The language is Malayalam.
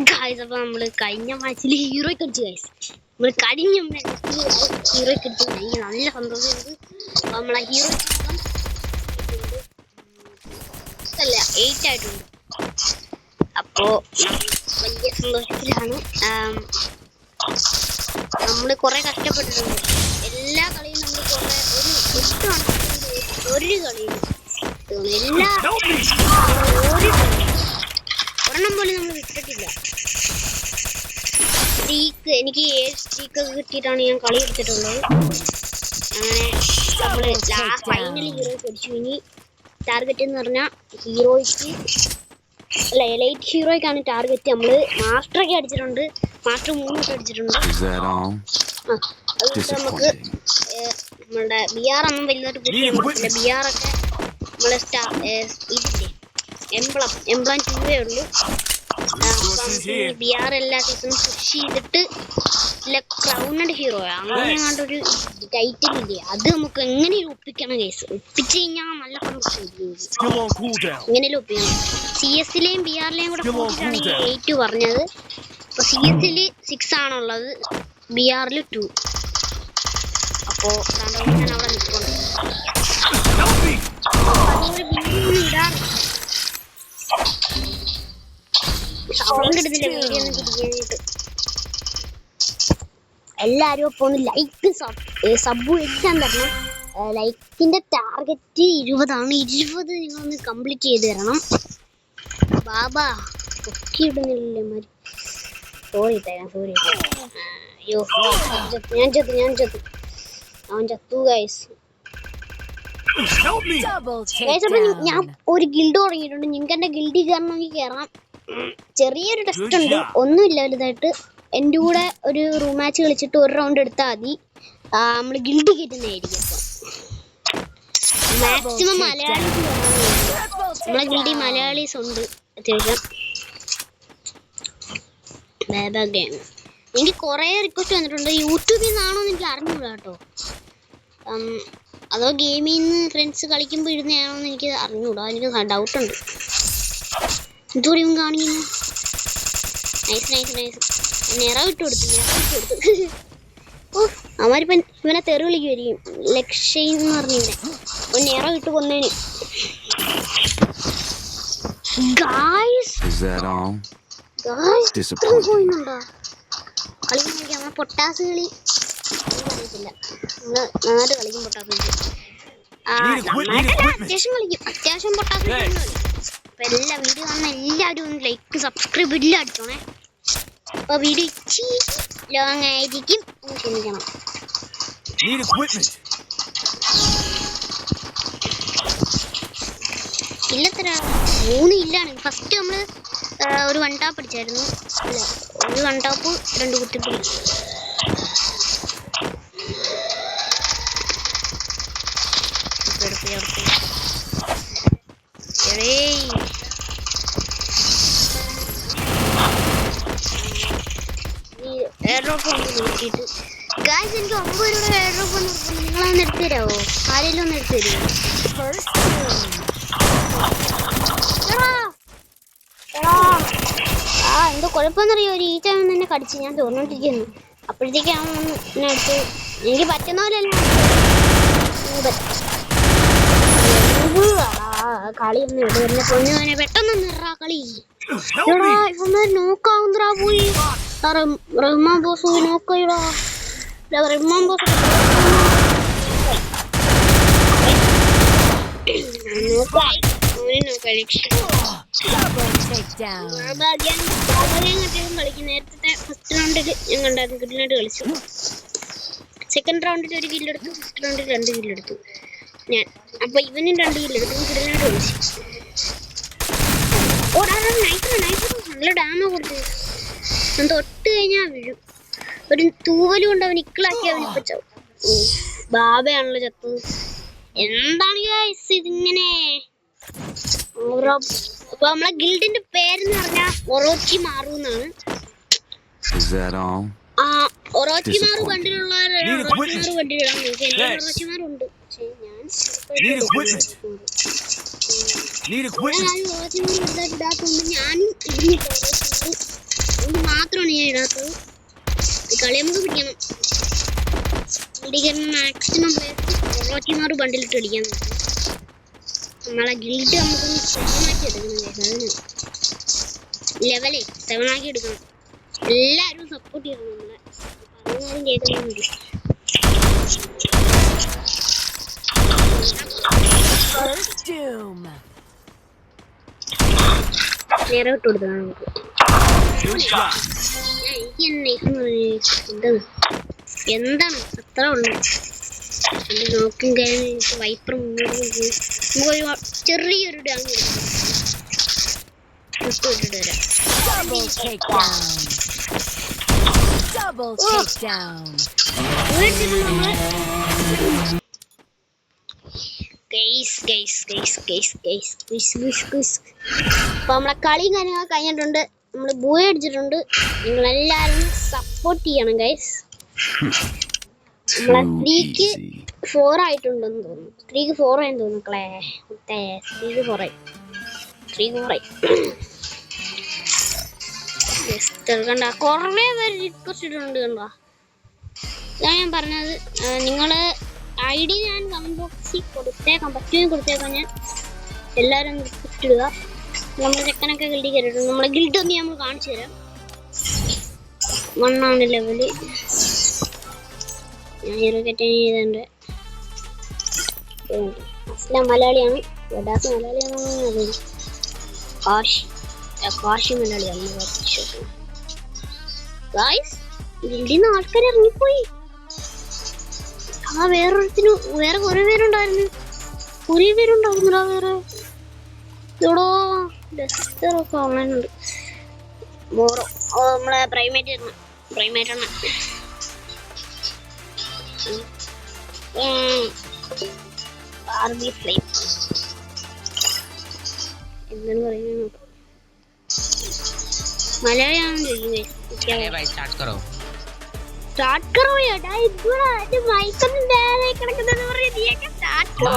ഗൈസ് അപ്പോൾ നമ്മൾ കഴിഞ്ഞ മാച്ചിൽ ഹീറോയ്ക്ക് അടിച്ചു ഗൈസ്. നമ്മൾ കഴിഞ്ഞ ഹീറോയ്ക്ക് അടിച്ചു. എനിക്ക് നല്ല സന്തോഷമുണ്ട്. നമ്മളെ ഹീറോ അല്ല 8 ആയിട്ടുണ്ട്. അപ്പോൾ വലിയ സന്തോഷത്തിലാണ്. നമ്മൾ കുറേ കഷ്ടപ്പെട്ടിട്ടുണ്ട്. എല്ലാ കളിയും നമ്മൾ കുറേ ഒരു കളിയും എല്ലാ ഒരെണ്ണം പോലും നമ്മൾ വിട്ടിട്ടില്ല. സ്ട്രീക്ക് എനിക്ക് 7 സ്ട്രീക്കൊക്കെ കിട്ടിയിട്ടാണ് ഞാൻ കളി എടുത്തിട്ടുള്ളത്. അങ്ങനെ നമ്മൾ ഫൈനലി ഹീറോയ്ക്ക് അടിച്ചു. ഇനി ടാർഗറ്റ് എന്ന് പറഞ്ഞാൽ ഹീറോയ്ക്ക് അല്ല എലൈറ്റ് ഹീറോയ്ക്കാണ് ടാർഗറ്റ്. നമ്മൾ മാസ്റ്ററൊക്കെ അടിച്ചിട്ടുണ്ട്. മാസ്റ്റർ 3 അടിച്ചിട്ടുണ്ട്. അതുകൊണ്ട് നമുക്ക് നമ്മളുടെ BR ഒന്നും വലുതായിട്ട് കിട്ടില്ല. BR ഒക്കെ നമ്മളെ ഇതില്ലേ എംബ്ലം 2 ഉള്ളൂ. BR എല്ലാ സീസണും പുഷ് ചെയ്തിട്ട് ക്രൗണഡ് ഹീറോ അങ്ങനെ കണ്ടൊരു ടൈറ്റിൽ ഇല്ലേ, അത് നമുക്ക് എങ്ങനെയും ഒപ്പിക്കണം കേസ്. ഒപ്പിച്ച് കഴിഞ്ഞാൽ നല്ല എങ്ങനെയും ഒപ്പിക്കണം. CS-ലെയും BR-ലെയും കൂടെ കൂട്ടിയിട്ടാണ് ഈ 8 പറഞ്ഞത്. അപ്പോൾ CS-ൽ 6 ആണുള്ളത്, BR-ൽ 2. അപ്പോൾ ഞാൻ അവിടെ നിൽക്കണം. സൗണ്ട് എടുത്തില്ല വീഡിയോ ഒന്നും തിരിക്കാനായിട്ട്. എല്ലാവരും അപ്പോൾ ഒന്ന് ലൈക്ക് സബ് എക്സാം തരണം. ലൈക്കിൻ്റെ ടാർഗറ്റ് 20 ആണ്. 20 നിങ്ങളൊന്ന് കംപ്ലീറ്റ് ചെയ്ത് തരണം. ബാബാ പൊക്കി ഇടുന്നില്ലേ മാരി. സോറി അയ്യോ ഞാൻ ചത്തു അവൻ ചത്തു ഗൈസ്. അപ്പോൾ ഞാൻ ഒരു ഗിൽഡ് തുടങ്ങിയിട്ടുണ്ട്. നിങ്ങൾക്ക് എൻ്റെ ഗിൽഡിൽ കയറണമെങ്കിൽ കയറാം. ചെറിയൊരു ടെസ്റ്റ് ഉണ്ട്, ഒന്നുമില്ല വലുതായിട്ട്. എൻ്റെ കൂടെ ഒരു റൂം മാച്ച് കളിച്ചിട്ട് ഒരു റൗണ്ട് എടുത്താൽ മതി. നമ്മൾ ഗിൽഡ് കയറ്റുന്നതായിരിക്കും. അപ്പോൾ മാക്സിമം മലയാളീസ് നമ്മളെ ഗിൽഡിൽ മലയാളീസ് ഉണ്ട് അത്യാവശ്യം. എനിക്ക് കുറേ റിക്വസ്റ്റ് വന്നിട്ടുണ്ട്. യൂട്യൂബിൽ നിന്നാണോ എന്ന് എനിക്ക് അറിഞ്ഞൂടാ കേട്ടോ. അതോ ഗെയിമിൽ നിന്ന് ഫ്രണ്ട്സ് കളിക്കുമ്പോൾ ഇടുന്നതാണോ എന്ന് എനിക്ക് അറിഞ്ഞൂടാ. എനിക്ക് ഡൗട്ടുണ്ട്. എന്തുകൂടി ഇവൻ കാണിക്കുന്നു. നൈസ് നിറവിട്ട് കൊടുത്തു. ഓ അവന്മാരിപ്പം ഇവനെ തെറി വിളിക്കുമായിരിക്കും. ലക്ഷ്യം എന്ന് പറഞ്ഞിവനെ ഒരു നിറവിട്ട് കൊന്നേന്. പോയിന്നുണ്ടോ കളി കളിക്കാൻ? പൊട്ടാസ് കളി അറിയത്തില്ല. നമ്മള് നന്നായിട്ട് കളിക്കും പൊട്ടാസ് കളി. അത്യാവശ്യം പൊട്ടാസ് കളി. അപ്പോൾ എല്ലാ വീഡിയോ കാണുന്ന എല്ലാവരും ഒന്ന് ലൈക്ക് സബ്സ്ക്രൈബ് ഇല്ല അടിച്ചോണേ. അപ്പോൾ വീഡിയോ ഇച്ചിരി ലോങ് ആയിരിക്കും, ഒന്ന് ക്ഷമിക്കണം. ഇല്ലത്ര 3 ഇല്ലാണ്. ഫസ്റ്റ് നമ്മൾ ഒരു 1 ടാപ്പ് അടിച്ചായിരുന്നു. അല്ല ഒരു 1 ടാപ്പ് 2 കുത്തിപ്പൊടി. എയർഡ്രോപ്പ് കൊണ്ട് നോക്കിയിട്ട് ഗായ്സ് എനിക്ക് 9 രൂപ എയർഡ്രോപ്പ് ഒന്ന് നിങ്ങളൊന്ന് എടുത്തു തരാമോ? ആരെങ്കിലും ഒന്ന് എടുത്തു തരുമോ? എന്തോ കുഴപ്പമെന്നറിയോ, ഒരു ഈച്ച തന്നെ കടിച്ച് ഞാൻ തോന്നിട്ടിരിക്കുന്നു. അപ്പോഴത്തേക്കാണ് എന്നെ എടുത്ത് എനിക്ക് പറ്റുന്ന പോലെയല്ല കളിയൊന്നും ഇടുവല്ല. പൊന്നുവനെ പെട്ടെന്ന് നിറാ കളി. ഇവന്മാർ നോക്കാവുന്നറാ പോയി. റഹ്മാൻ ബോസ് നോക്കടാ. റഹ്മാൻ ബോസ് നേരത്തെ ഫസ്റ്റ് റൗണ്ടിൽ ഞാൻ കണ്ടായിരുന്നു കിഡിലായിട്ട് കളിച്ചു. സെക്കൻഡ് റൗണ്ടിൽ ഒരു കില്ലെടുത്തു, ഫസ്റ്റ് റൗണ്ടിൽ 2 കില്ലെടുത്തു ഞാൻ. അപ്പോൾ ഇവനും 2 കില്ലെടുത്തു, കിഡിലായിട്ട് കളിച്ചു. നല്ല ഡാമ കൊടുത്തു. ഞാൻ തൊട്ട് കഴിഞ്ഞാൽ വീഴും. ഒരു തൂവല് കൊണ്ട് അവൻ ഇക്കിളാക്കി അവനിപ്പോൾ ചാവും. ബാബയാണല്ലോ ചത്തത്. എന്താണ് ഗൈസ് ഇതിങ്ങനെ? അപ്പൊ നമ്മളെ ഗിൽഡിന്റെ പേരെന്ന് പറഞ്ഞാൽ ഒറോച്ചിമാറു എന്നാണ്. ഒറോച്ചിമാറു കണ്ടിട്ടുള്ള ഒറോച്ചിമാറു കണ്ടിട്ടുള്ള ഒറോച്ചിമാറുണ്ട്. പക്ഷേ ഞാൻ ഒറോച്ചിമാർ ഇടാത്തതുകൊണ്ട് ഞാനും ഇതിന് ഇത് മാത്രമാണ് ഞാൻ ഇടാത്തത്. കളി നമുക്ക് പിടിക്കണം. മാക്സിമം പ്ലേസ് ബണ്ടിലിട്ട് അടിക്കാൻ നോക്കും. നമ്മളെ ഗിൽഡ് നമുക്കൊന്ന് 7 ആക്കി എടുക്കണം. അതിന് ലെവലേ 7 ആക്കി എടുക്കണം. എല്ലാവരും സപ്പോർട്ട് ചെയ്യണം. നമ്മളെ പറഞ്ഞാലും കേൾക്കുന്നുണ്ട്. നേരെ വിട്ട് കൊടുത്തതാണ് നമുക്ക്. എന്താണ് അത്ര ഉള്ളു. നോക്കും കഴിഞ്ഞ് വൈപ്പർ മുന്നോട്ട് നമുക്കൊരു ചെറിയൊരു ഡാങ് ഇട്ടിട്ട് വരാം. അപ്പൊ നമ്മളെ കളിയും കാര്യങ്ങളൊക്കെ കഴിഞ്ഞിട്ടുണ്ട്. നമ്മള് ബൂയ അടിച്ചിട്ടുണ്ട്. നിങ്ങളെല്ലാരും സപ്പോർട്ട് ചെയ്യണം ഗൈസ്. നമ്മളെ 3ക്ക് 4 ആയിട്ടുണ്ടെന്ന് തോന്നുന്നു. 3ക്ക് 4 ആയെന്ന് തോന്നുന്നു. 3ക്ക് 4 ആയി. 3ക്ക് 4 ആയി. കണ്ട കുറേ പേര് റിക്വസ്റ്റ് ഇട്ടിട്ടുണ്ട്. കണ്ടോ ഞാൻ പറഞ്ഞത്. നിങ്ങള് ID ഞാൻ കമന്റ് ബോക്സിൽ കൊടുത്തേക്കാം. പറ്റുമെങ്കിൽ കൊടുത്തേക്കാം. ഞാൻ എല്ലാവരും റിക്വസ്റ്റ് ഇടുക. നമ്മുടെ ചെക്കനൊക്കെ ഗിൽഡിൽ കയറിയിട്ടുണ്ട്. നമ്മളെ ഗിൽഡ് ഒന്ന് നമ്മൾ കാണിച്ചു തരാം. 1 ആണ് ലെവല്. ഞാൻ ഹീറോ കെറ്റാൻ ചെയ്തിട്ടുണ്ട്. അസ്ലാം മലയാളിയാണ്. വഡാസ് മലയാളിയാണെന്ന് അറിയില്ല. കാശി മലയാളിയാണ്. ഗായ്സ് ഗിൽഡിൽ നിന്ന് ആൾക്കാർ ഇറങ്ങിപ്പോയി. വേറൊരുത്തിന് വേറെ കുറെ പേരുണ്ടായിരുന്നു. വേറെ ഇവിടോ ഡെസ്റ്ററൊക്കെ ഓൺലൈനുണ്ട്. മോറോ നമ്മളെ പ്രൈമേറ്റ് ആണ്. എന്താണ് പറയുന്നത് മലയാളിയാണെന്ന് ചോദിക്കുന്നത്. स्टार्ट करो यार, इतना माइक में कितना